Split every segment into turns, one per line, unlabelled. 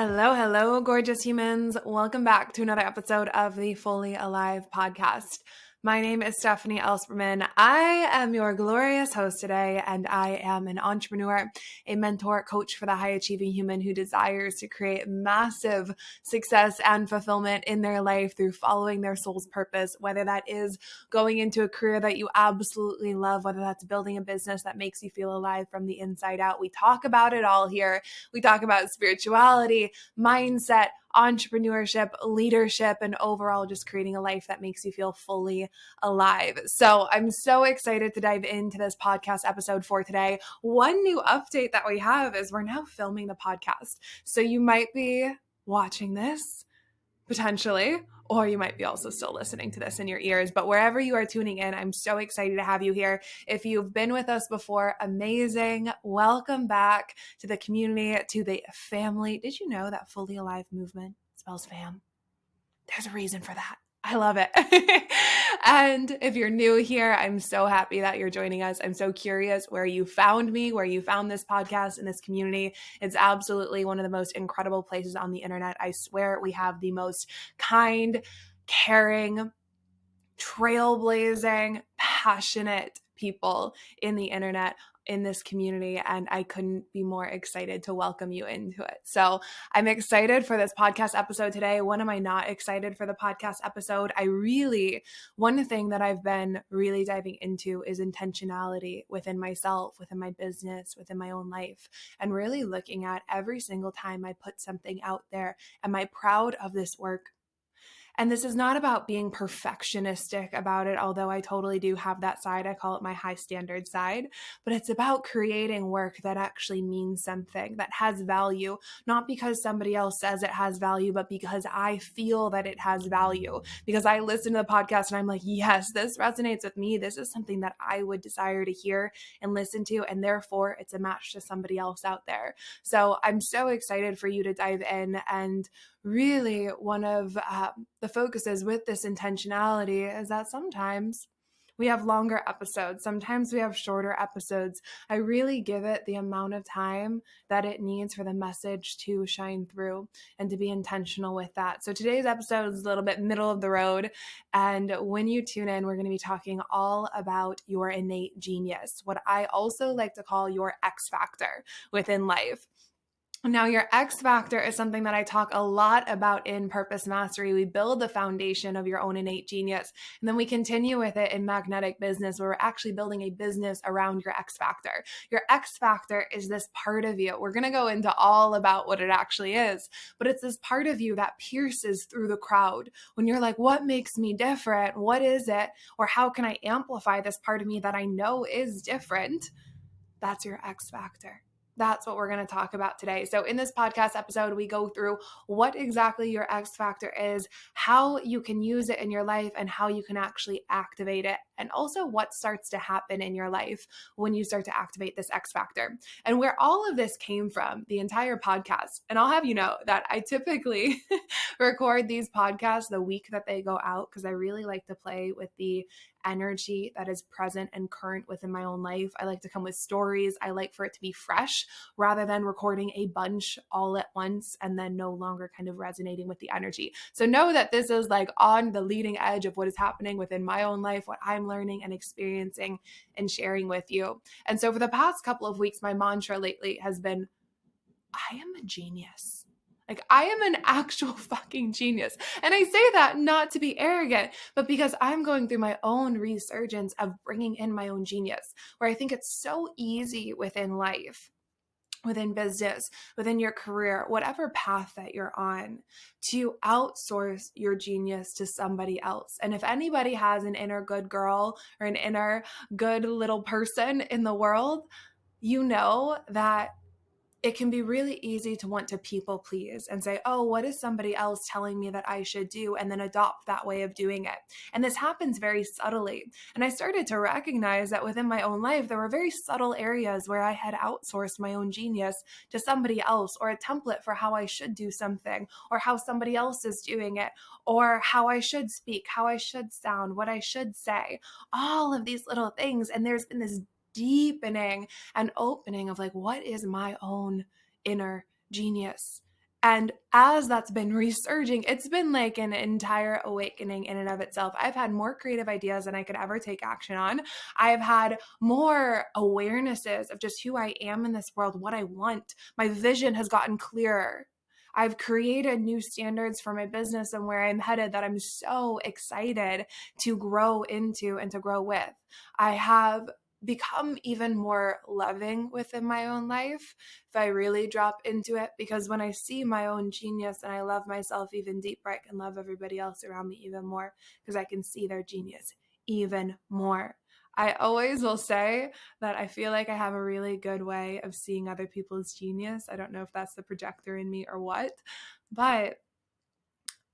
Hello, hello, gorgeous humans. Welcome back to another episode of the Fully Alive podcast. My name is Stephanie Elsperman. I am your glorious host today, and I am an entrepreneur, a mentor, coach for the high achieving human who desires to create massive success and fulfillment in their life through following their soul's purpose, whether that is going into a career that you absolutely love, whether that's building a business that makes you feel alive from the inside out. We talk about it all here. We talk about spirituality, mindset, entrepreneurship, leadership, and overall just creating a life that makes you feel fully alive. So I'm so excited to dive into this podcast episode for today. One new update that we have is we're now filming the podcast. So you might be watching this potentially, or you might be also still listening to this in your ears. But wherever you are tuning in, I'm so excited to have you here. If you've been with us before, amazing. Welcome back to the community, to the family. Did you know that Fully Alive movement spells fam? There's a reason for that. I love it. And if you're new here, I'm so happy that you're joining us. I'm so curious where you found me, where you found this podcast and this community. It's absolutely one of the most incredible places on the internet. I swear we have the most kind, caring, trailblazing, passionate people in the internet, in this community, and I couldn't be more excited to welcome you into it. So I'm excited for this podcast episode today. When am I not excited for the podcast episode? One thing that I've been really diving into is intentionality within myself, within my business, within my own life, and really looking at every single time I put something out there, am I proud of this work? And this is not about being perfectionistic about it, although I totally do have that side. I call it my high standard side. But it's about creating work that actually means something, that has value, not because somebody else says it has value, but because I feel that it has value. Because I listen to the podcast and I'm like, yes, this resonates with me. This is something that I would desire to hear and listen to. And therefore, it's a match to somebody else out there. So I'm so excited for you to dive in. And really, one of the focuses with this intentionality is that sometimes we have longer episodes. Sometimes we have shorter episodes. I really give it the amount of time that it needs for the message to shine through and to be intentional with that. So today's episode is a little bit middle of the road. And when you tune in, we're going to be talking all about your innate genius, what I also like to call your X factor within life. Now, your X factor is something that I talk a lot about in Purpose Mastery. We build the foundation of your own innate genius, and then we continue with it in Magnetic Business, where we're actually building a business around your X factor. Your X factor is this part of you. We're going to go into all about what it actually is, but it's this part of you that pierces through the crowd. When you're like, what makes me different? What is it? Or how can I amplify this part of me that I know is different? That's your X factor. That's what we're going to talk about today. So in this podcast episode, we go through what exactly your X factor is, how you can use it in your life, and how you can actually activate it, and also what starts to happen in your life when you start to activate this X factor. And where all of this came from, the entire podcast. And I'll have you know that I typically record these podcasts the week that they go out, because I really like to play with the energy that is present and current within my own life. I like to come with stories. I like for it to be fresh rather than recording a bunch all at once and then no longer kind of resonating with the energy. So know that this is like on the leading edge of what is happening within my own life, what I'm learning and experiencing and sharing with you. And so for the past couple of weeks, my mantra lately has been, I am a genius. Like, I am an actual fucking genius. And I say that not to be arrogant, but because I'm going through my own resurgence of bringing in my own genius, where I think it's so easy within life, within business, within your career, whatever path that you're on, to outsource your genius to somebody else. And if anybody has an inner good girl or an inner good little person in the world, you know that it can be really easy to want to people please and say, oh, what is somebody else telling me that I should do? And then adopt that way of doing it. And this happens very subtly. And I started to recognize that within my own life, there were very subtle areas where I had outsourced my own genius to somebody else, or a template for how I should do something, or how somebody else is doing it, or how I should speak, how I should sound, what I should say, all of these little things. And there's been this deepening and opening of like, what is my own inner genius? And as that's been resurging, it's been like an entire awakening in and of itself. I've had more creative ideas than I could ever take action on. I've had more awarenesses of just who I am in this world, what I want. My vision has gotten clearer. I've created new standards for my business and where I'm headed that I'm so excited to grow into and to grow with. I have become even more loving within my own life if I really drop into it, because when I see my own genius and I love myself even deeper, I can love everybody else around me even more because I can see their genius even more. I always will say that I feel like I have a really good way of seeing other people's genius. I don't know if that's the projector in me or what, but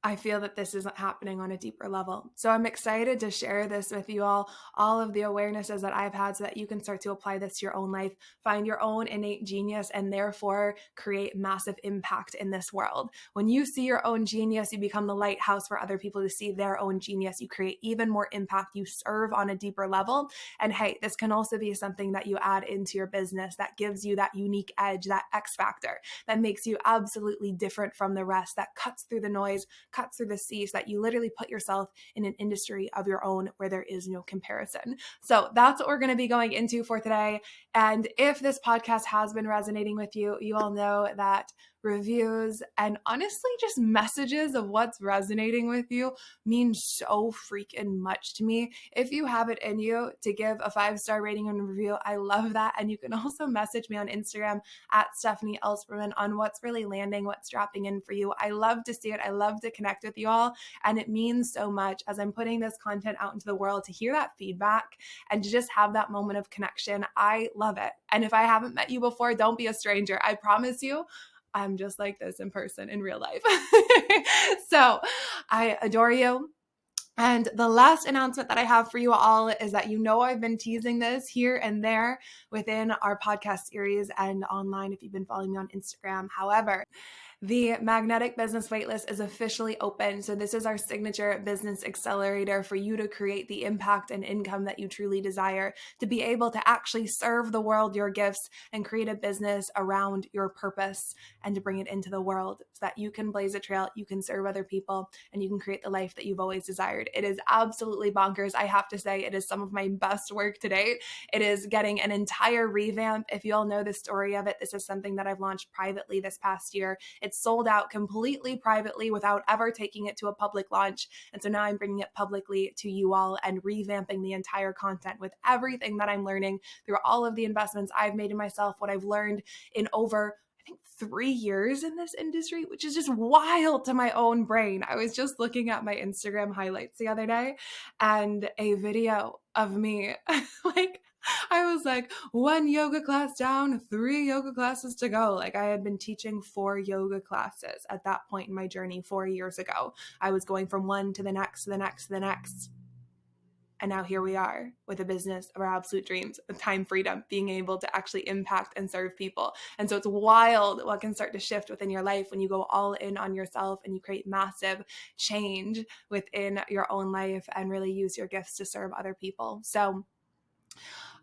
I feel that this isn't happening on a deeper level. So I'm excited to share this with you all of the awarenesses that I've had so that you can start to apply this to your own life, find your own innate genius, and therefore create massive impact in this world. When you see your own genius, you become the lighthouse for other people to see their own genius. You create even more impact. You serve on a deeper level. And hey, this can also be something that you add into your business that gives you that unique edge, that X factor, that makes you absolutely different from the rest, that cuts through the noise, cuts through the sea, so that you literally put yourself in an industry of your own where there is no comparison. So that's what we're going to be going into for today. And if this podcast has been resonating with you, you all know that reviews and honestly just messages of what's resonating with you mean so freaking much to me. If you have it in you to give a 5-star rating and review, I love that. And you can also message me on Instagram at Stephanie Ellsperman on what's really landing, what's dropping in for you. I love to see it. I love to connect with you all. And it means so much as I'm putting this content out into the world to hear that feedback and to just have that moment of connection. I love it. And if I haven't met you before, don't be a stranger. I promise you, I'm just like this in person, in real life. So I adore you. And the last announcement that I have for you all is that I've been teasing this here and there within our podcast series and online if you've been following me on Instagram. However, the Magnetic Business Waitlist is officially open. So this is our signature business accelerator for you to create the impact and income that you truly desire, to be able to actually serve the world your gifts and create a business around your purpose and to bring it into the world so that you can blaze a trail, you can serve other people, and you can create the life that you've always desired. It is absolutely bonkers. I have to say, it is some of my best work to date. It is getting an entire revamp. If you all know the story of it, this is something that I've launched privately this past year. It's sold out completely privately without ever taking it to a public launch. And so now I'm bringing it publicly to you all and revamping the entire content with everything that I'm learning through all of the investments I've made in myself, what I've learned in over 3 years in this industry, which is just wild to my own brain. I was just looking at my Instagram highlights the other day and a video of me like, I was like, 1 yoga class down, 3 yoga classes to go. Like, I had been teaching 4 yoga classes at that point in my journey 4 years ago. I was going from one to the next, to the next, to the next. And now here we are with a business of our absolute dreams, with time freedom, being able to actually impact and serve people. And so it's wild what can start to shift within your life when you go all in on yourself and you create massive change within your own life and really use your gifts to serve other people. So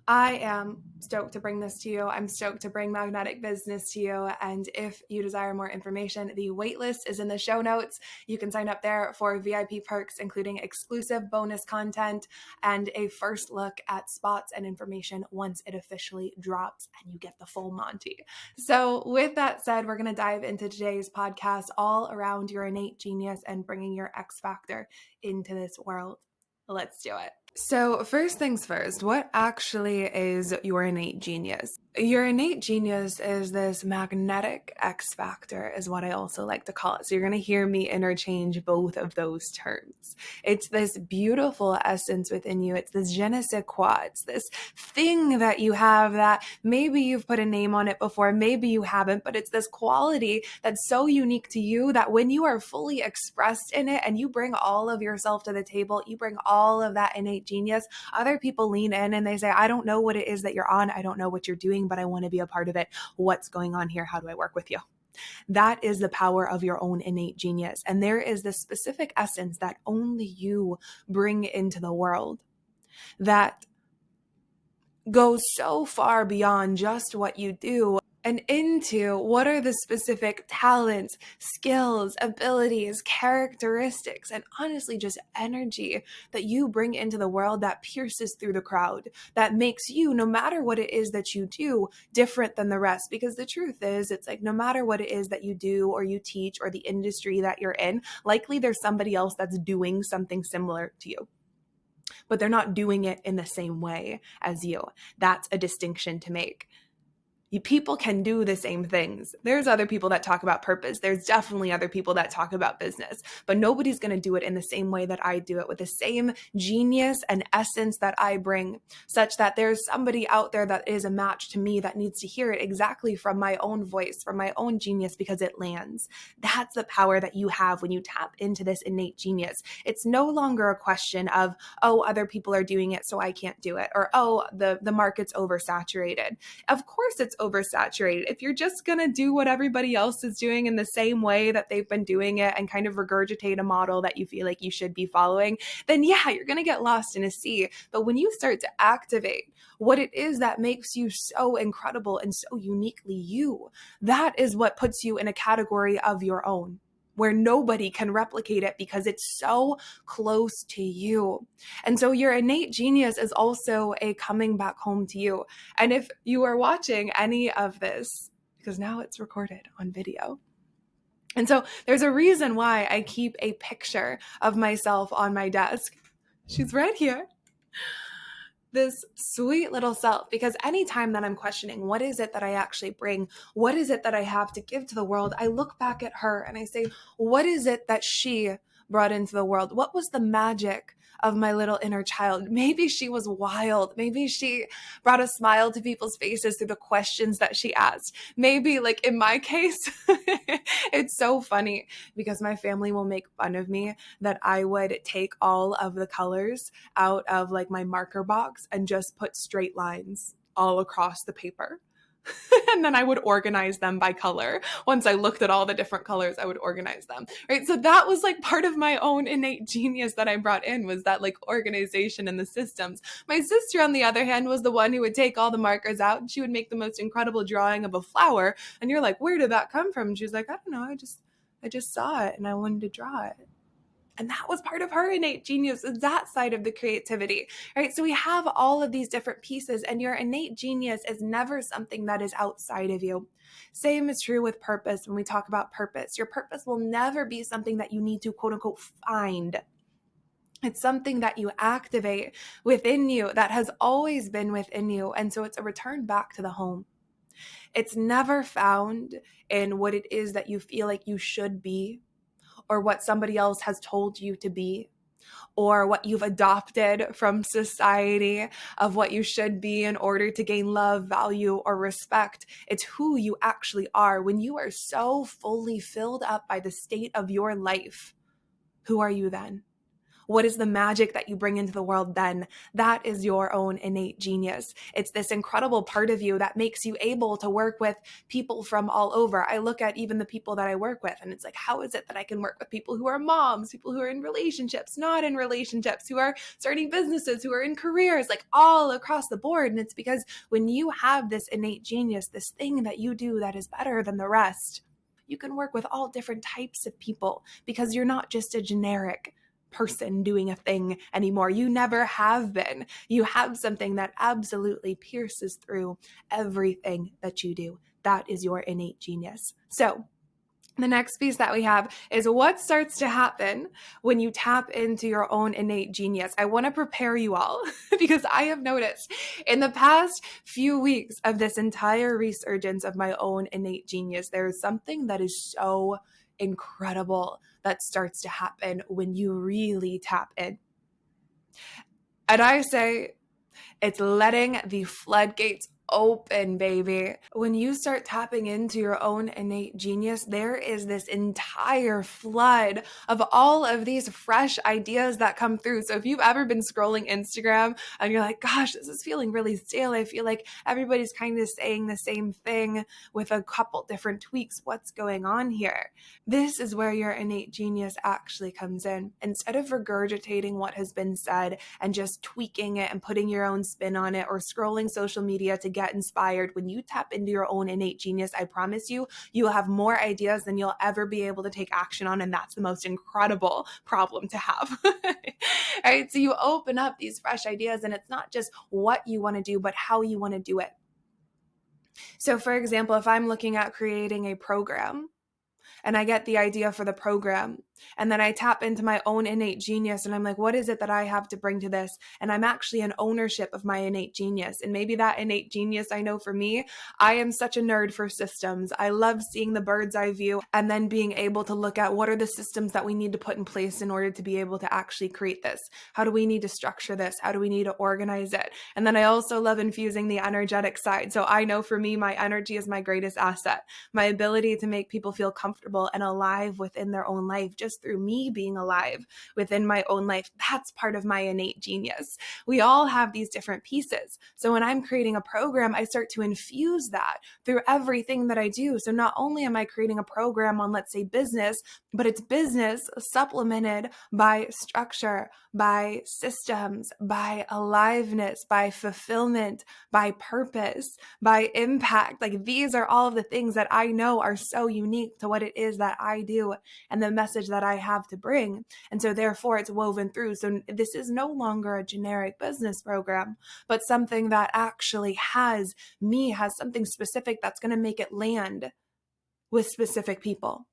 I am stoked to bring this to you. I'm stoked to bring Magnetic Business to you. And if you desire more information, the waitlist is in the show notes. You can sign up there for VIP perks, including exclusive bonus content and a first look at spots and information once it officially drops and you get the full Monty. So with that said, we're going to dive into today's podcast all around your innate genius and bringing your X factor into this world. Let's do it. So first things first, what actually is your innate genius? Your innate genius is this magnetic X factor is what I also like to call it. So you're going to hear me interchange both of those terms. It's this beautiful essence within you. It's this je ne sais quoi. It's this thing that you have that maybe you've put a name on it before, maybe you haven't, but it's this quality that's so unique to you that when you are fully expressed in it and you bring all of yourself to the table, you bring all of that innate genius, other people lean in and they say, I don't know what it is that you're on. I don't know what you're doing, but I want to be a part of it. What's going on here? How do I work with you? That is the power of your own innate genius. And there is this specific essence that only you bring into the world that goes so far beyond just what you do and into what are the specific talents, skills, abilities, characteristics, and honestly just energy that you bring into the world that pierces through the crowd, that makes you, no matter what it is that you do, different than the rest. Because the truth is, it's like no matter what it is that you do or you teach or the industry that you're in, likely there's somebody else that's doing something similar to you, but they're not doing it in the same way as you. That's a distinction to make. People can do the same things. There's other people that talk about purpose. There's definitely other people that talk about business, but nobody's going to do it in the same way that I do it, with the same genius and essence that I bring, such that there's somebody out there that is a match to me that needs to hear it exactly from my own voice, from my own genius, because it lands. That's the power that you have when you tap into this innate genius. It's no longer a question of, oh, other people are doing it, so I can't do it, or, oh, the market's oversaturated. Of course it's oversaturated. If you're just going to do what everybody else is doing in the same way that they've been doing it and kind of regurgitate a model that you feel like you should be following, then yeah, you're going to get lost in a sea. But when you start to activate what it is that makes you so incredible and so uniquely you, that is what puts you in a category of your own, where nobody can replicate it because it's so close to you. And so your innate genius is also a coming back home to you. And if you are watching any of this, because now it's recorded on video, and so there's a reason why I keep a picture of myself on my desk. She's right here. This sweet little self, because anytime that I'm questioning, what is it that I actually bring? What is it that I have to give to the world? I look back at her and I say, what is it that she brought into the world? What was the magic of my little inner child? Maybe she was wild. Maybe she brought a smile to people's faces through the questions that she asked. Maybe, like in my case, it's so funny because my family will make fun of me that I would take all of the colors out of like my marker box and just put straight lines all across the paper. And then I would organize them by color. Once I looked at all the different colors, I would organize them, right? So that was like part of my own innate genius that I brought in, was that like organization and the systems. My sister, on the other hand, was the one who would take all the markers out and she would make the most incredible drawing of a flower. And you're like, where did that come from? And she's like, I don't know. I just saw it and I wanted to draw it. And that was part of her innate genius, is that side of the creativity, right? So we have all of these different pieces, and your innate genius is never something that is outside of you. Same is true with purpose. When we talk about purpose, your purpose will never be something that you need to quote unquote find. It's something that you activate within you, that has always been within you. And so it's a return back to the home. It's never found in what it is that you feel like you should be, or what somebody else has told you to be, or what you've adopted from society of what you should be in order to gain love, value, or respect. It's who you actually are. When you are so fully filled up by the state of your life, who are you then? What is the magic that you bring into the world then? That is your own innate genius. It's this incredible part of you that makes you able to work with people from all over. I look at even the people that I work with, and it's like, how is it that I can work with people who are moms, people who are in relationships, not in relationships, who are starting businesses, who are in careers, like all across the board? And it's because when you have this innate genius, this thing that you do that is better than the rest, you can work with all different types of people, because you're not just a generic person doing a thing anymore. You never have been. You have something that absolutely pierces through everything that you do. That is your innate genius. So the next piece that we have is what starts to happen when you tap into your own innate genius. I want to prepare you all because I have noticed in the past few weeks of this entire resurgence of my own innate genius, there is something that is so incredible that starts to happen when you really tap in. And I say it's letting the floodgates open, baby. When you start tapping into your own innate genius, there is this entire flood of all of these fresh ideas that come through. So if you've ever been scrolling Instagram and you're like, gosh, this is feeling really stale, I feel like everybody's kind of saying the same thing with a couple different tweaks. What's going on here? This is where your innate genius actually comes in. Instead of regurgitating what has been said and just tweaking it and putting your own spin on it, or scrolling social media to get get inspired, when you tap into your own innate genius, I promise you, you will have more ideas than you'll ever be able to take action on. And that's the most incredible problem to have. Right? So you open up these fresh ideas, and it's not just what you want to do, but how you want to do it. So for example, if I'm looking at creating a program, and I get the idea for the program, and then I tap into my own innate genius, and I'm like, what is it that I have to bring to this? And I'm actually in ownership of my innate genius. And maybe that innate genius, I know for me, I am such a nerd for systems. I love seeing the bird's eye view and then being able to look at what are the systems that we need to put in place in order to be able to actually create this. How do we need to structure this? How do we need to organize it? And then I also love infusing the energetic side. So I know for me, my energy is my greatest asset. My ability to make people feel comfortable and alive within their own life, just through me being alive within my own life. That's part of my innate genius. We all have these different pieces. So when I'm creating a program, I start to infuse that through everything that I do. So not only am I creating a program on, let's say, business, but it's business supplemented by structure, by systems, by aliveness, by fulfillment, by purpose, by impact. Like, these are all of the things that I know are so unique to what it is that I do and the message that I have to bring. And so therefore it's woven through. So this is no longer a generic business program, but something that actually has something specific that's going to make it land with specific people.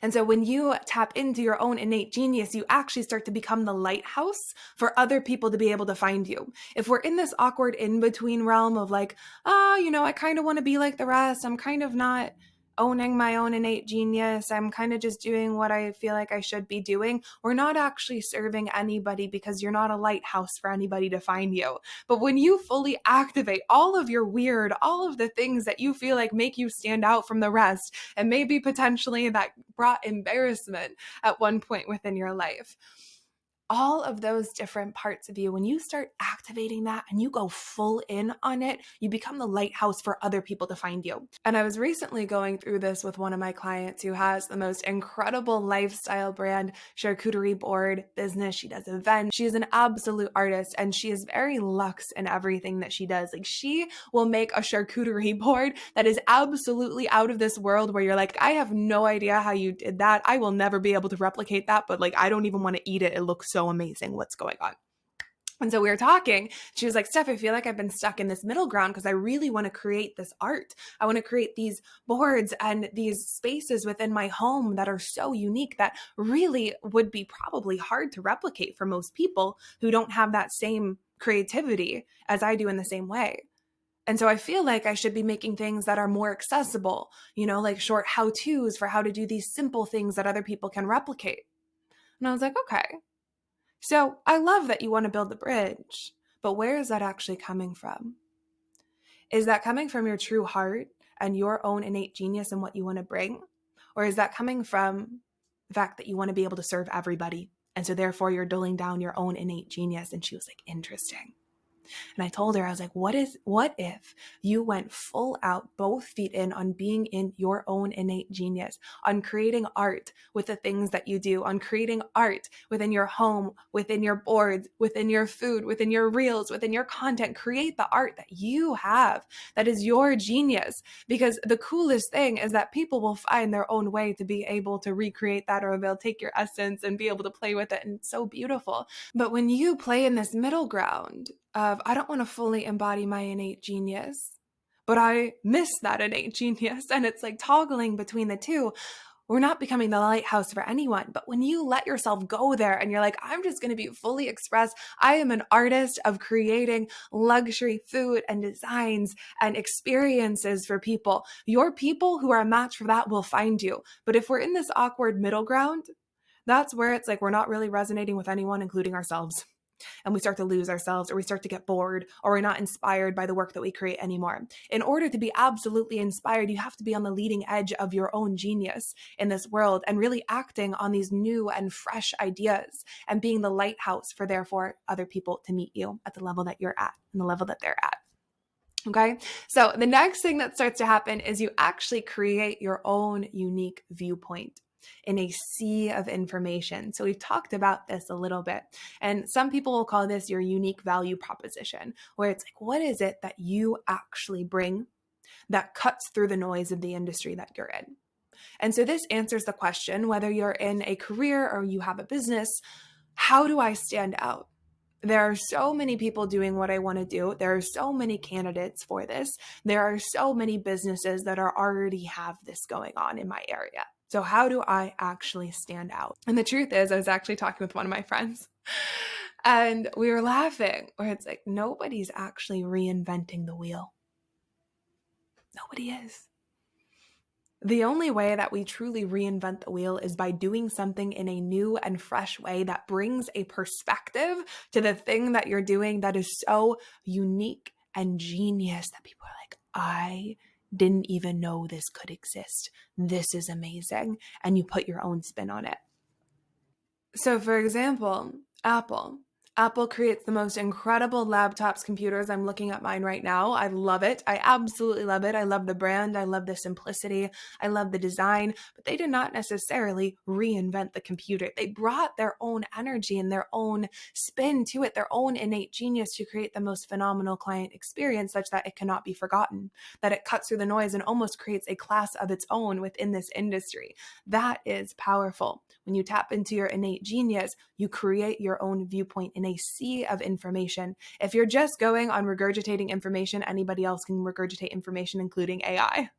And so when you tap into your own innate genius, you actually start to become the lighthouse for other people to be able to find you. If we're in this awkward in-between realm of like, I kind of want to be like the rest, I'm kind of not owning my own innate genius, I'm kind of just doing what I feel like I should be doing, we're not actually serving anybody, because you're not a lighthouse for anybody to find you. But when you fully activate all of your weird, all of the things that you feel like make you stand out from the rest, and maybe potentially that brought embarrassment at one point within your life, all of those different parts of you, when you start activating that and you go full in on it, you become the lighthouse for other people to find you. And I was recently going through this with one of my clients who has the most incredible lifestyle brand charcuterie board business. She does events. She is an absolute artist, and she is very luxe in everything that she does. Like, she will make a charcuterie board that is absolutely out of this world, where you're like, I have no idea how you did that. I will never be able to replicate that, but like, I don't even want to eat it. It looks so amazing. What's going on? And so we were talking. She was like, Steph, I feel like I've been stuck in this middle ground because I really want to create this art. I want to create these boards and these spaces within my home that are so unique that really would be probably hard to replicate for most people who don't have that same creativity as I do in the same way. And so I feel like I should be making things that are more accessible, like short how-tos for how to do these simple things that other people can replicate. And I was like, okay. So I love that you want to build the bridge, but where is that actually coming from? Is that coming from your true heart and your own innate genius and what you want to bring? Or is that coming from the fact that you want to be able to serve everybody? And so therefore you're dulling down your own innate genius. And she was like, interesting. And I told her, I was like, what if you went full out, both feet in, on being in your own innate genius, on creating art with the things that you do, on creating art within your home, within your boards, within your food, within your reels, within your content. Create the art that you have, that is your genius. Because the coolest thing is that people will find their own way to be able to recreate that, or they'll take your essence and be able to play with it. And it's so beautiful. But when you play in this middle ground of, I don't want to fully embody my innate genius, but I miss that innate genius, and it's like toggling between the two, we're not becoming the lighthouse for anyone. But when you let yourself go there and you're like, I'm just going to be fully expressed. I am an artist of creating luxury food and designs and experiences for people. Your people who are a match for that will find you. But if we're in this awkward middle ground, that's where it's like we're not really resonating with anyone, including ourselves. And we start to lose ourselves, or we start to get bored, or we're not inspired by the work that we create anymore. In order to be absolutely inspired, you have to be on the leading edge of your own genius in this world and really acting on these new and fresh ideas and being the lighthouse for, therefore, other people to meet you at the level that you're at and the level that they're at. Okay, so the next thing that starts to happen is you actually create your own unique viewpoint. in a sea of information. So we've talked about this a little bit. And some people will call this your unique value proposition, where it's like, what is it that you actually bring that cuts through the noise of the industry that you're in? And so this answers the question, whether you're in a career or you have a business, how do I stand out? There are so many people doing what I want to do. There are so many candidates for this. There are so many businesses that are already have this going on in my area. So how do I actually stand out? And the truth is, I was actually talking with one of my friends and we were laughing, where it's like, nobody's actually reinventing the wheel. Nobody is. The only way that we truly reinvent the wheel is by doing something in a new and fresh way that brings a perspective to the thing that you're doing that is so unique and genius that people are like, I didn't even know this could exist. This is amazing. And you put your own spin on it. So for example, Apple. Apple creates the most incredible laptops, computers. I'm looking at mine right now. I love it. I absolutely love it. I love the brand. I love the simplicity. I love the design, but they did not necessarily reinvent the computer. They brought their own energy and their own spin to it, their own innate genius to create the most phenomenal client experience such that it cannot be forgotten, that it cuts through the noise and almost creates a class of its own within this industry. That is powerful. When you tap into your innate genius, you create your own viewpoint in a sea of information. If you're just going on regurgitating information, anybody else can regurgitate information, including AI.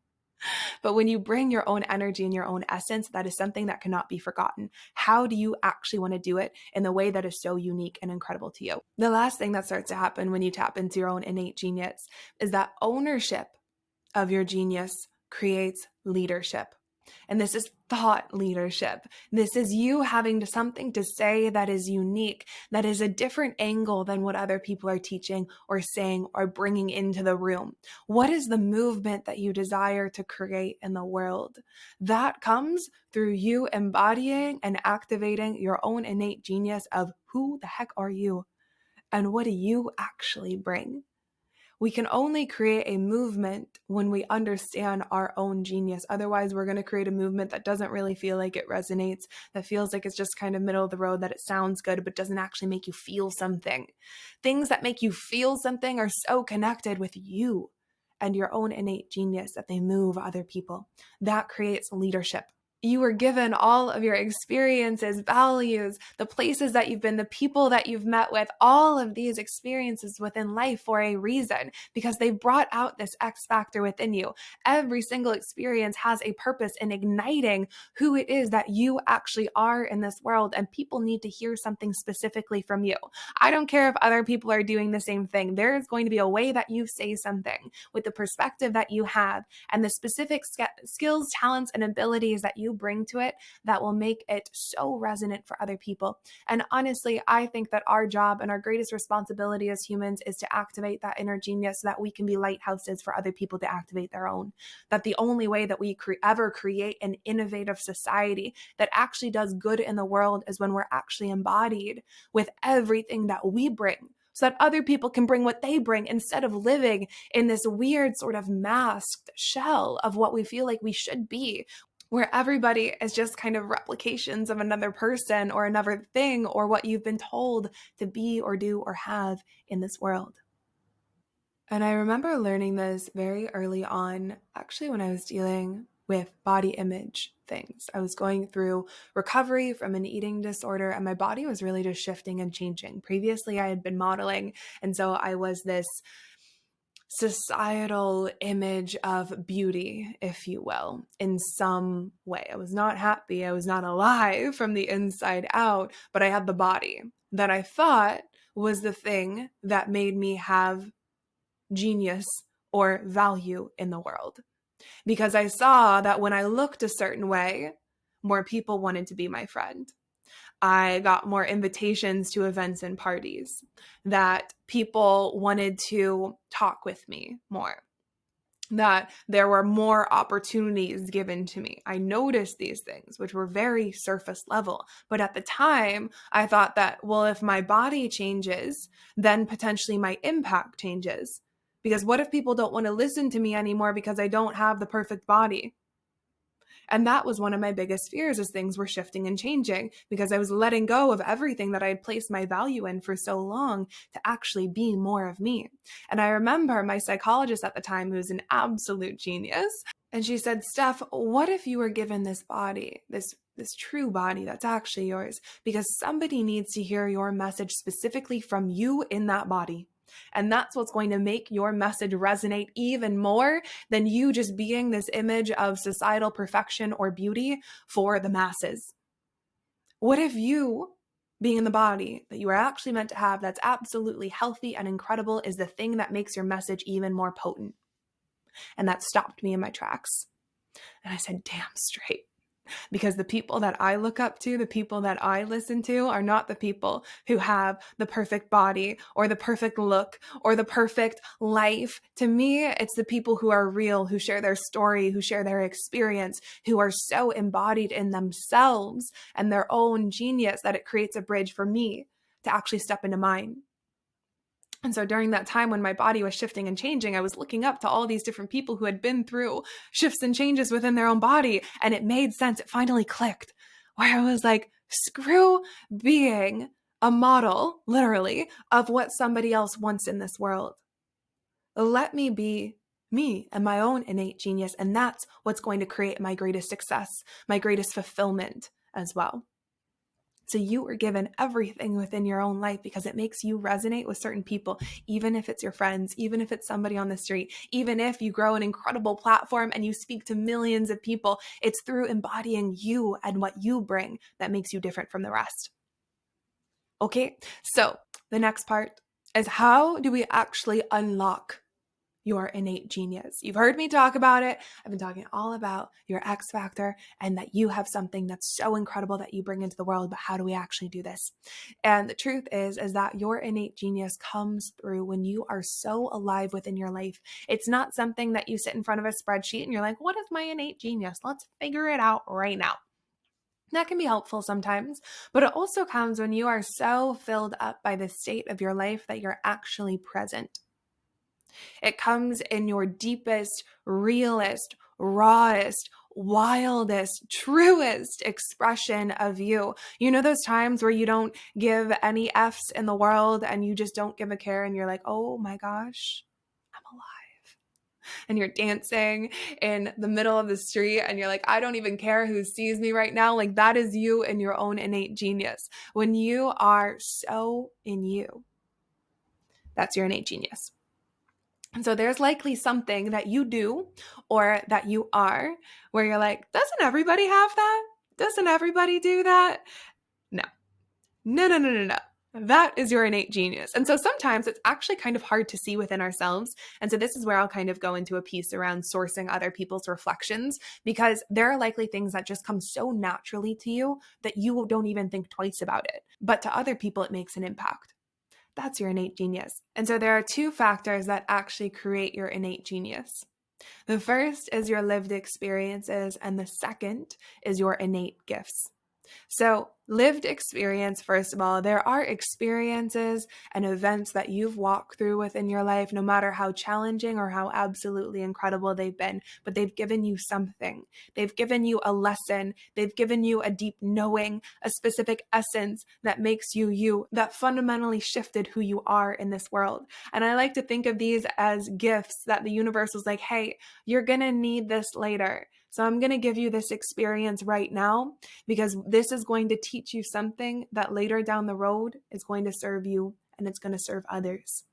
But when you bring your own energy and your own essence, that is something that cannot be forgotten. How do you actually want to do it in the way that is so unique and incredible to you? The last thing that starts to happen when you tap into your own innate genius is that ownership of your genius creates leadership. And this is thought leadership. This is you having something to say that is unique, that is a different angle than what other people are teaching or saying or bringing into the room. What is the movement that you desire to create in the world? That comes through you embodying and activating your own innate genius of who the heck are you and what do you actually bring? We can only create a movement when we understand our own genius. Otherwise, we're going to create a movement that doesn't really feel like it resonates, that feels like it's just kind of middle of the road, that it sounds good, but doesn't actually make you feel something. Things that make you feel something are so connected with you and your own innate genius that they move other people. That creates leadership. You were given all of your experiences, values, the places that you've been, the people that you've met with, all of these experiences within life for a reason, because they brought out this X factor within you. Every single experience has a purpose in igniting who it is that you actually are in this world, and people need to hear something specifically from you. I don't care if other people are doing the same thing. There is going to be a way that you say something with the perspective that you have and the specific skills, talents, and abilities that you bring to it that will make it so resonant for other people. And honestly, I think that our job and our greatest responsibility as humans is to activate that inner genius so that we can be lighthouses for other people to activate their own. That the only way that we ever create an innovative society that actually does good in the world is when we're actually embodied with everything that we bring, so that other people can bring what they bring instead of living in this weird sort of masked shell of what we feel like we should be, where everybody is just kind of replications of another person or another thing or what you've been told to be or do or have in this world. And I remember learning this very early on, actually when I was dealing with body image things. I was going through recovery from an eating disorder and my body was really just shifting and changing. Previously, I had been modeling, and so I was this societal image of beauty, if you will, in some way. I was not happy. I was not alive from the inside out, but I had the body that I thought was the thing that made me have genius or value in the world. Because I saw that when I looked a certain way, more people wanted to be my friend. I got more invitations to events and parties, that people wanted to talk with me more, that there were more opportunities given to me. I noticed these things, which were very surface level. But at the time, I thought that, well, if my body changes, then potentially my impact changes. Because what if people don't want to listen to me anymore because I don't have the perfect body? And that was one of my biggest fears as things were shifting and changing, because I was letting go of everything that I had placed my value in for so long to actually be more of me. And I remember my psychologist at the time, who was an absolute genius, and she said, Steph, what if you were given this body, this true body that's actually yours, because somebody needs to hear your message specifically from you in that body. And that's what's going to make your message resonate even more than you just being this image of societal perfection or beauty for the masses. What if you, being in the body that you are actually meant to have, that's absolutely healthy and incredible, is the thing that makes your message even more potent? And that stopped me in my tracks. And I said, damn straight. Because the people that I look up to, the people that I listen to, are not the people who have the perfect body or the perfect look or the perfect life. To me, it's the people who are real, who share their story, who share their experience, who are so embodied in themselves and their own genius that it creates a bridge for me to actually step into mine. And so during that time when my body was shifting and changing, I was looking up to all these different people who had been through shifts and changes within their own body. And it made sense. It finally clicked, where I was like, screw being a model, literally, of what somebody else wants in this world. Let me be me and my own innate genius. And that's what's going to create my greatest success, my greatest fulfillment as well. So you were given everything within your own life because it makes you resonate with certain people, even if it's your friends, even if it's somebody on the street, even if you grow an incredible platform and you speak to millions of people. It's through embodying you and what you bring that makes you different from the rest. Okay, so the next part is, how do we actually unlock your innate genius? You've heard me talk about it. I've been talking all about your X factor and that you have something that's so incredible that you bring into the world, but how do we actually do this? And the truth is that your innate genius comes through when you are so alive within your life. It's not something that you sit in front of a spreadsheet and you're like, what is my innate genius? Let's figure it out right now. That can be helpful sometimes, but it also comes when you are so filled up by the state of your life that you're actually present. It comes in your deepest, realest, rawest, wildest, truest expression of you. You know those times where you don't give any F's in the world and you just don't give a care and you're like, oh my gosh, I'm alive. And you're dancing in the middle of the street and you're like, I don't even care who sees me right now. Like, that is you and your own innate genius. When you are so in you, that's your innate genius. And so there's likely something that you do or that you are where you're like, doesn't everybody have that? Doesn't everybody do that? No. That is your innate genius. And so sometimes it's actually kind of hard to see within ourselves. And so this is where I'll kind of go into a piece around sourcing other people's reflections, because there are likely things that just come so naturally to you that you don't even think twice about it. But to other people, it makes an impact. That's your innate genius. And so there are two factors that actually create your innate genius. The first is your lived experiences, and the second is your innate gifts. So lived experience, first of all, there are experiences and events that you've walked through within your life, no matter how challenging or how absolutely incredible they've been, but they've given you something. They've given you a lesson. They've given you a deep knowing, a specific essence that makes you you, that fundamentally shifted who you are in this world. And I like to think of these as gifts that the universe was like, hey, you're going to need this later. So I'm going to give you this experience right now because this is going to teach you something that later down the road is going to serve you and it's going to serve others.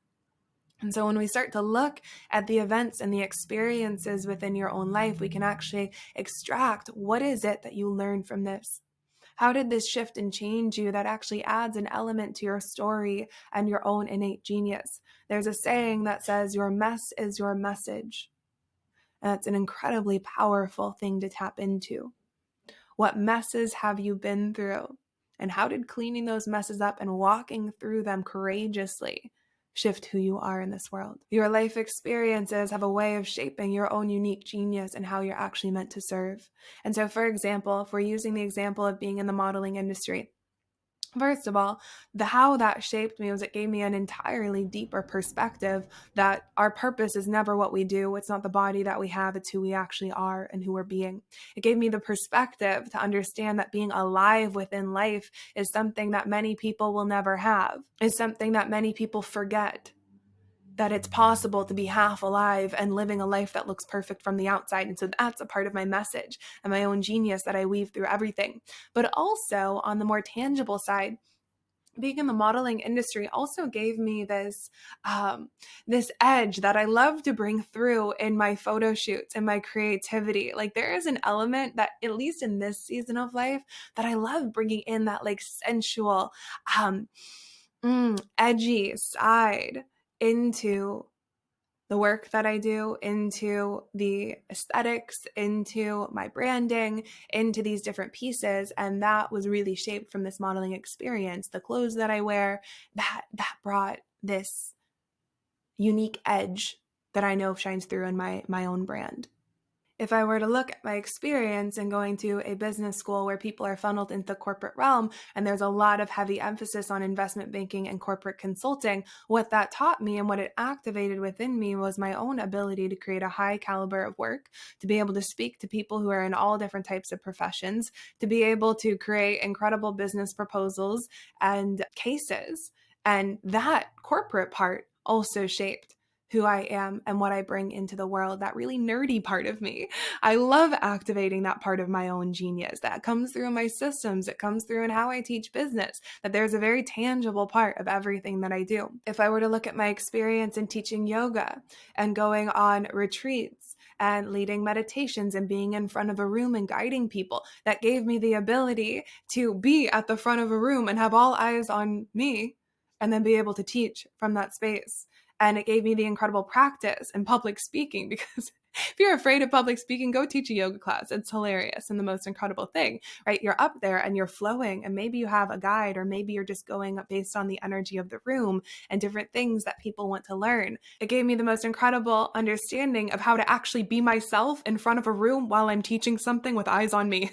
And so when we start to look at the events and the experiences within your own life, we can actually extract, what is it that you learned from this? How did this shift and change you that actually adds an element to your story and your own innate genius? There's a saying that says, your mess is your message. And that's an incredibly powerful thing to tap into. What messes have you been through? And how did cleaning those messes up and walking through them courageously shift who you are in this world? Your life experiences have a way of shaping your own unique genius and how you're actually meant to serve. And so, for example, if we're using the example of being in the modeling industry, First of all, the how that shaped me was it gave me an entirely deeper perspective that our purpose is never what we do. It's not the body that we have, it's who we actually are and who we're being. It gave me the perspective to understand that being alive within life is something that many people will never have, is something that many people forget. That it's possible to be half alive and living a life that looks perfect from the outside. And so that's a part of my message and my own genius that I weave through everything. But also on the more tangible side, being in the modeling industry also gave me this edge that I love to bring through in my photo shoots and my creativity. Like there is an element that, at least in this season of life, that I love bringing in, that like sensual, edgy side into the work that I do, into the aesthetics, into my branding, into these different pieces. And that was really shaped from this modeling experience. The clothes that I wear, that brought this unique edge that I know shines through in my own brand. If I were to look at my experience in going to a business school where people are funneled into the corporate realm and there's a lot of heavy emphasis on investment banking and corporate consulting, what that taught me and what it activated within me was my own ability to create a high caliber of work, to be able to speak to people who are in all different types of professions, to be able to create incredible business proposals and cases. And that corporate part also shaped who I am and what I bring into the world, that really nerdy part of me. I love activating that part of my own genius that comes through in my systems. It comes through in how I teach business, that there's a very tangible part of everything that I do. If I were to look at my experience in teaching yoga and going on retreats and leading meditations and being in front of a room and guiding people, that gave me the ability to be at the front of a room and have all eyes on me and then be able to teach from that space. And it gave me the incredible practice in public speaking, because if you're afraid of public speaking, go teach a yoga class. It's hilarious and the most incredible thing, right? You're up there and you're flowing, and maybe you have a guide, or maybe you're just going based on the energy of the room and different things that people want to learn. It gave me the most incredible understanding of how to actually be myself in front of a room while I'm teaching something with eyes on me.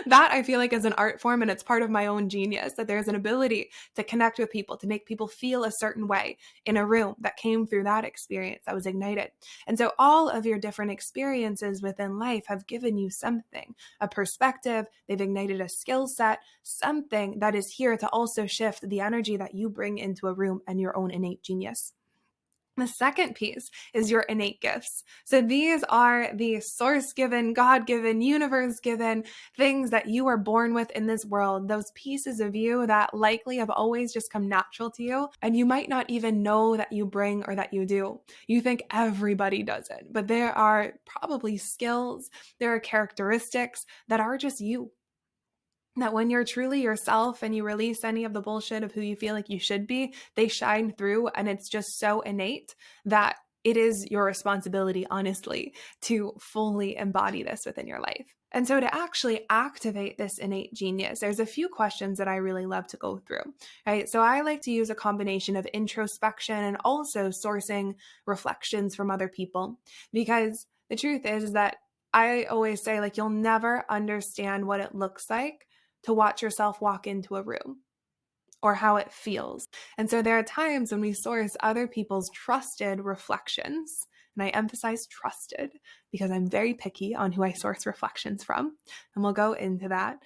That I feel like is an art form, and it's part of my own genius, that there's an ability to connect with people, to make people feel a certain way in a room that came through that experience that was ignited. And so all of your different experiences within life have given you something, a perspective, they've ignited a skill set, something that is here to also shift the energy that you bring into a room and your own innate genius. The second piece is your innate gifts. So these are the source-given, God-given, universe-given things that you are born with in this world, those pieces of you that likely have always just come natural to you, and you might not even know that you bring or that you do. You think everybody does it, but there are probably skills, there are characteristics that are just you. That when you're truly yourself and you release any of the bullshit of who you feel like you should be, they shine through, and it's just so innate that it is your responsibility, honestly, to fully embody this within your life. And so to actually activate this innate genius, there's a few questions that I really love to go through, right? So I like to use a combination of introspection and also sourcing reflections from other people, because the truth is that I always say, like, you'll never understand what it looks like to watch yourself walk into a room or how it feels. And so there are times when we source other people's trusted reflections, and I emphasize trusted because I'm very picky on who I source reflections from, and we'll go into that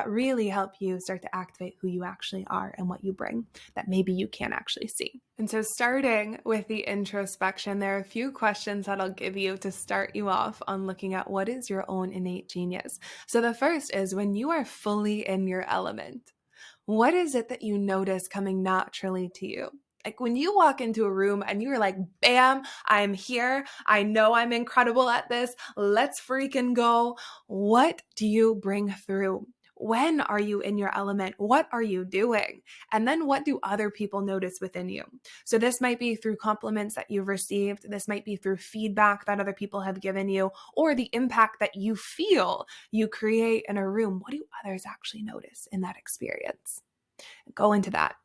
really help you start to activate who you actually are and what you bring that maybe you can't actually see. And so starting with the introspection, there are a few questions that I'll give you to start you off on looking at what is your own innate genius. So the first is, when you are fully in your element, what is it that you notice coming naturally to you? Like when you walk into a room and you're like, bam, I'm here. I know I'm incredible at this. Let's freaking go. What do you bring through? When are you in your element? What are you doing? And then what do other people notice within you? So this might be through compliments that you've received. This might be through feedback that other people have given you, or the impact that you feel you create in a room. What do others actually notice in that experience? Go into that.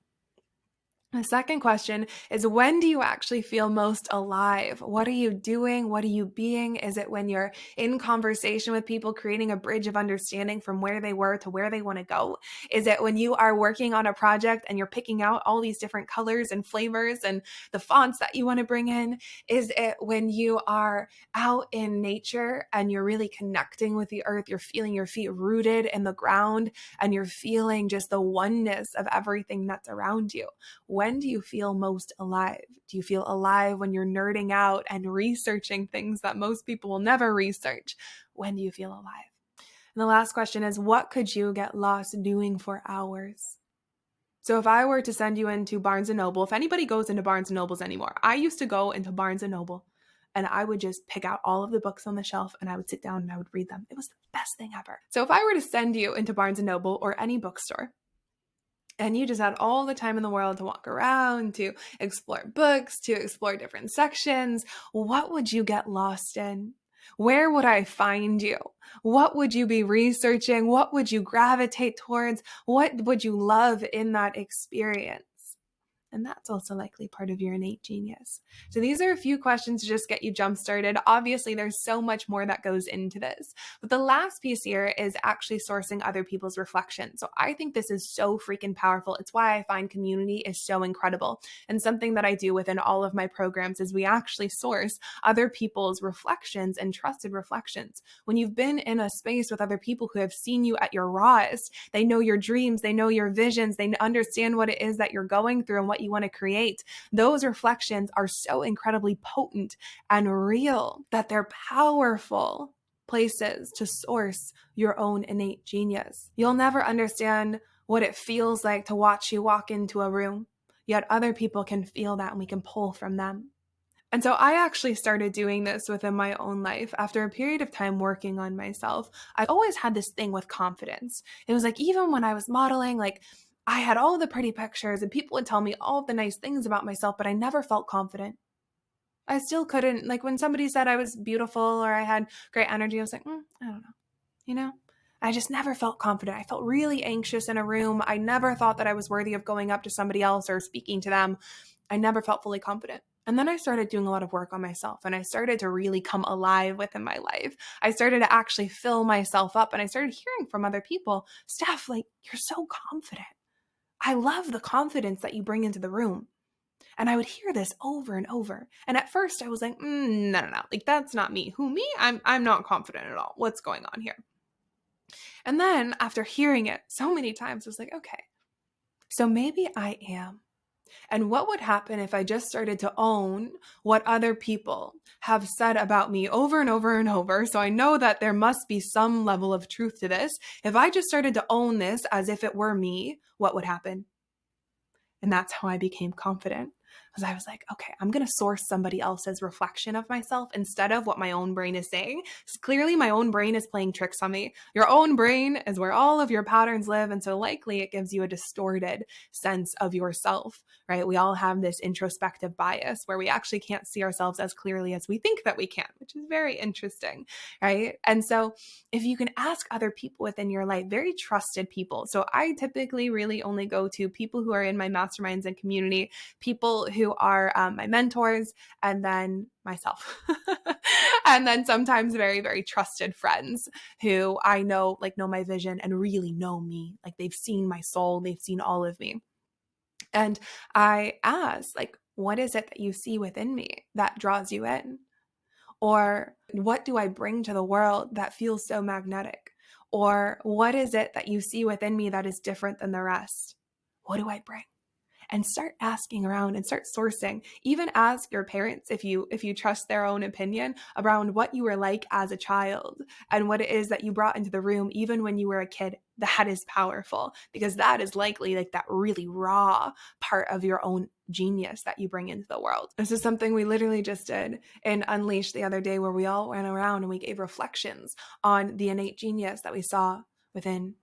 The second question is, when do you actually feel most alive? What are you doing? What are you being? Is it when you're in conversation with people, creating a bridge of understanding from where they were to where they want to go? Is it when you are working on a project and you're picking out all these different colors and flavors and the fonts that you want to bring in? Is it when you are out in nature and you're really connecting with the earth? You're feeling your feet rooted in the ground and you're feeling just the oneness of everything that's around you. When do you feel most alive? Do you feel alive when you're nerding out and researching things that most people will never research? When do you feel alive? And the last question is, what could you get lost doing for hours? So if I were to send you into Barnes & Noble, if anybody goes into Barnes & Nobles anymore, I used to go into Barnes & Noble and I would just pick out all of the books on the shelf and I would sit down and I would read them. It was the best thing ever. So if I were to send you into Barnes & Noble or any bookstore, and you just had all the time in the world to walk around, to explore books, to explore different sections, what would you get lost in? Where would I find you? What would you be researching? What would you gravitate towards? What would you love in that experience? And that's also likely part of your innate genius. So these are a few questions to just get you jump started. Obviously, there's so much more that goes into this. But the last piece here is actually sourcing other people's reflections. So I think this is so freaking powerful. It's why I find community is so incredible. And something that I do within all of my programs is we actually source other people's reflections and trusted reflections. When you've been in a space with other people who have seen you at your rawest, they know your dreams, they know your visions, they understand what it is that you're going through and what you want to create. Those reflections are so incredibly potent and real that they're powerful places to source your own innate genius. You'll never understand what it feels like to watch you walk into a room, yet other people can feel that and we can pull from them. And so I actually started doing this within my own life after a period of time working on myself. I always had this thing with confidence. It was like, even when I was modeling, like I had all the pretty pictures and people would tell me all of the nice things about myself, but I never felt confident. I still couldn't, like when somebody said I was beautiful or I had great energy, I was like, I don't know, you know? I just never felt confident. I felt really anxious in a room. I never thought that I was worthy of going up to somebody else or speaking to them. I never felt fully confident. And then I started doing a lot of work on myself and I started to really come alive within my life. I started to actually fill myself up and I started hearing from other people, Steph, like, you're so confident. I love the confidence that you bring into the room. And I would hear this over and over. And at first I was like, no, like that's not me. Who, me? I'm not confident at all. What's going on here? And then after hearing it so many times, I was like, okay, so maybe I am. And what would happen if I just started to own what other people have said about me over and over and over? So I know that there must be some level of truth to this. If I just started to own this as if it were me, what would happen? And that's how I became confident. Because I was like, okay, I'm going to source somebody else's reflection of myself instead of what my own brain is saying. Clearly, my own brain is playing tricks on me. Your own brain is where all of your patterns live. And so likely it gives you a distorted sense of yourself, right? We all have this introspective bias where we actually can't see ourselves as clearly as we think that we can, which is very interesting, right? And so if you can ask other people within your life, very trusted people. So I typically really only go to people who are in my masterminds and community, people who are my mentors, and then myself. And then sometimes very, very trusted friends who I know, like know my vision and really know me. Like they've seen my soul, they've seen all of me. And I ask, like, what is it that you see within me that draws you in? Or what do I bring to the world that feels so magnetic? Or what is it that you see within me that is different than the rest? What do I bring? And start asking around and start sourcing. Even ask your parents, if you trust their own opinion, around what you were like as a child and what it is that you brought into the room even when you were a kid. That is powerful because that is likely like that really raw part of your own genius that you bring into the world. This is something we literally just did in Unleash the other day, where we all went around and we gave reflections on the innate genius that we saw within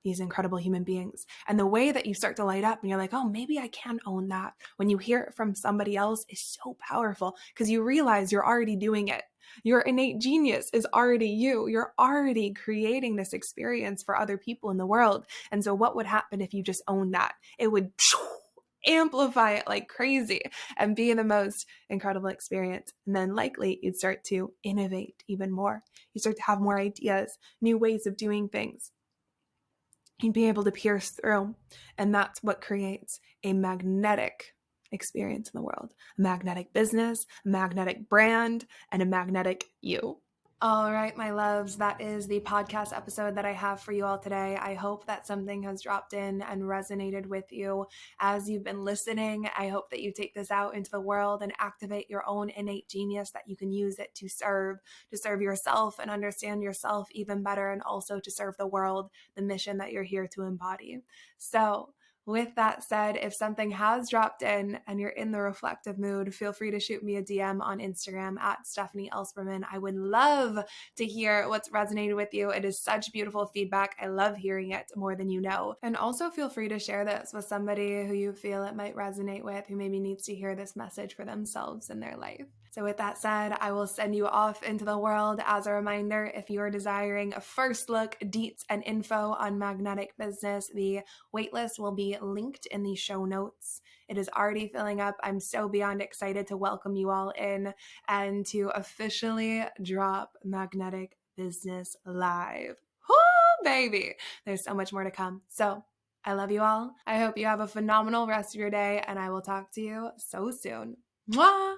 these incredible human beings. And the way that you start to light up and you're like, oh, maybe I can own that. When you hear it from somebody else is so powerful because you realize you're already doing it. Your innate genius is already you. You're already creating this experience for other people in the world. And so what would happen if you just owned that? It would amplify it like crazy and be the most incredible experience. And then likely you'd start to innovate even more. You start to have more ideas, new ways of doing things. You'd be able to pierce through. And that's what creates a magnetic experience in the world, a magnetic business, a magnetic brand, and a magnetic you. All right, my loves, that is the podcast episode that I have for you all today. I hope that something has dropped in and resonated with you as you've been listening. I hope that you take this out into the world and activate your own innate genius, that you can use it to serve yourself and understand yourself even better, and also to serve the world, the mission that you're here to embody. So, with that said, if something has dropped in and you're in the reflective mood, feel free to shoot me a DM on Instagram at Stephanie Elsperman. I would love to hear what's resonated with you. It is such beautiful feedback. I love hearing it more than you know. And also feel free to share this with somebody who you feel it might resonate with, who maybe needs to hear this message for themselves in their life. So with that said, I will send you off into the world. As a reminder, if you're desiring a first look, deets, and info on magnetic business, the waitlist will be linked in the show notes. It is already filling up. I'm so beyond excited to welcome you all in and to officially drop Magnetic Business Live. Woo, baby! There's so much more to come. So I love you all. I hope you have a phenomenal rest of your day, and I will talk to you so soon. Mwah!